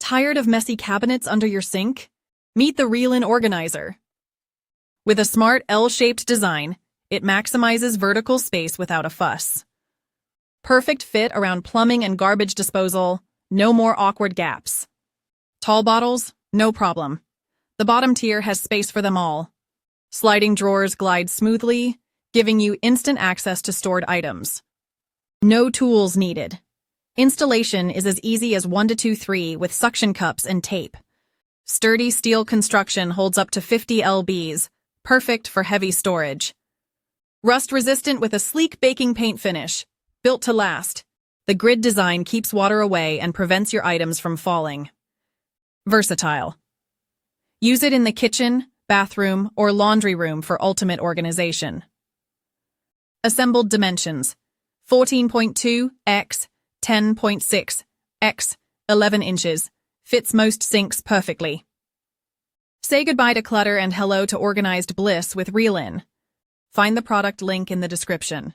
Tired of messy cabinets under your sink? Meet the Reel-In Organizer. With a smart L-shaped design, it maximizes vertical space without a fuss. Perfect fit around plumbing and garbage disposal, no more awkward gaps. Tall bottles? No problem. The bottom tier has space for them all. Sliding drawers glide smoothly, giving you instant access to stored items. No tools needed. Installation is as easy as 1 to 2, 3 with suction cups and tape. Sturdy steel construction holds up to 50 lbs, perfect for heavy storage. Rust-resistant with a sleek baking paint finish, built to last. The grid design keeps water away and prevents your items from falling. Versatile. Use it in the kitchen, bathroom, or laundry room for ultimate organization. Assembled dimensions: 14.2 x 10.6 x 11 inches. Fits most sinks perfectly. Say goodbye to clutter and hello to organized bliss with Reel-In. Find the product link in the description.